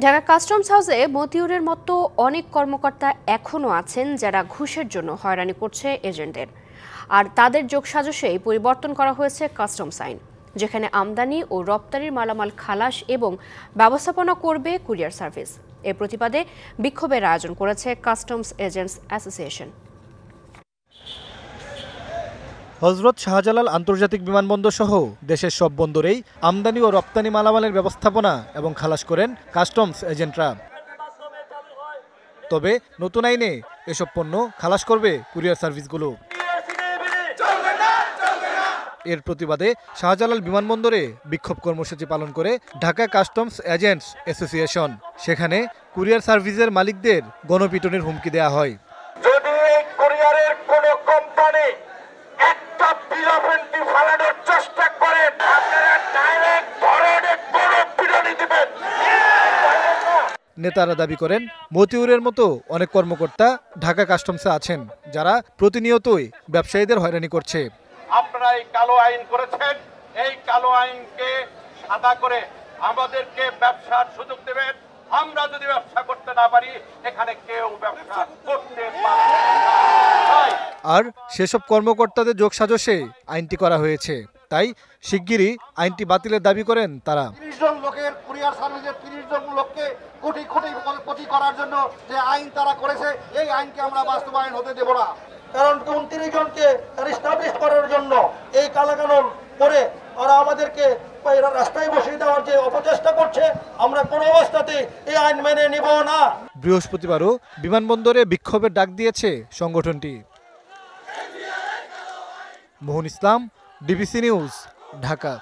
Dhaka customs হাউসে মতিউরের মতো অনেক কর্মকর্তা এখনও আছেন যারা ঘুষের জন্য হয়রানি করছে এজেন্টদের। আর তাদের যোগসাজশেই পরিবর্তন করা হয়েছে কাস্টমস আইন, যেখানে আমদানি ও রপ্তানির মালামাল খালাস এবং ব্যবস্থাপনা করবে কুরিয়ার সার্ভিস। এর প্রতিবাদে বিক্ষোভের আয়োজন করেছে customs agents association. Hazrat Shahjalal আন্তর্জাতিক বিমানবন্দর সহ দেশের সব বন্দরেই আমদানি ও রপ্তানি মালামালের ব্যবস্থাপনা এবং খালাস করেন কাস্টমস এজেন্টরা। তবে নতুন আইনে এসব পণ্য খালাস করবে কুরিয়ার সার্ভিসগুলো। এর প্রতিবাদে শাহজালাল বিমানবন্দরে বিক্ষোভ কর্মসূচি পালন করে ঢাকা কাস্টমস এজেন্টস অ্যাসোসিয়েশন। সেখানে কুরিয়ার সার্ভিসের মালিকদের গণপিটুনির হুমকি দেওয়া হয়। যদি এই কুরিয়ারের কোনো কোম্পানি একটা বিলভেন্টি ফালানোর চেষ্টা করেন, আপনারা ডাইরেক্ট ধরে গণপিটুনি দিবেন। নেতারা দাবি করেন, মতিউরের মতো অনেক কর্মকর্তা ঢাকা কাস্টমসে আছেন যারা প্রতিনিয়তই ব্যবসায়ীদের হয়রানি করছে। আপনারা এই কালো আইন করেছেন, এই কালো আইনকে সাদা করে আমাদেরকে ব্যবসার সুযোগ দেবেন। আমরা যদি ব্যবসা করতে না পারি, এখানে কেউ ব্যবসা করতে পারবে না। আর সেসব কর্মকর্তাদের যোগসাজশে আইনটি করা হয়েছে, তাই শিগগিরই আইনটি বাতিলের দাবি করেন তারা। ৩০ জন লোকের কুরিয়ার সার্ভিসের ৩০ জন লোককে কোটি কোটি কোটি করার জন্য যে আইন তারা করেছে, এই আইনকে আমরা বাস্তবায়ন হতে দেব না। কারণ ২৯ জনকে এস্টাবলিশ করার জন্য এই কালাকানুন করে ওরা আমাদেরকে রাস্তায় বসিয়ে দেওয়ার যে অপচেষ্টা করছে, আমরা কোনো অবস্থাতেই এই আইন মেনে নিব না। বৃহস্পতিবারও বিমানবন্দরে বিক্ষোভের ডাক দিয়েছে সংগঠনটি। মোহন ইসলাম, ডিবিসি নিউজ, ঢাকা।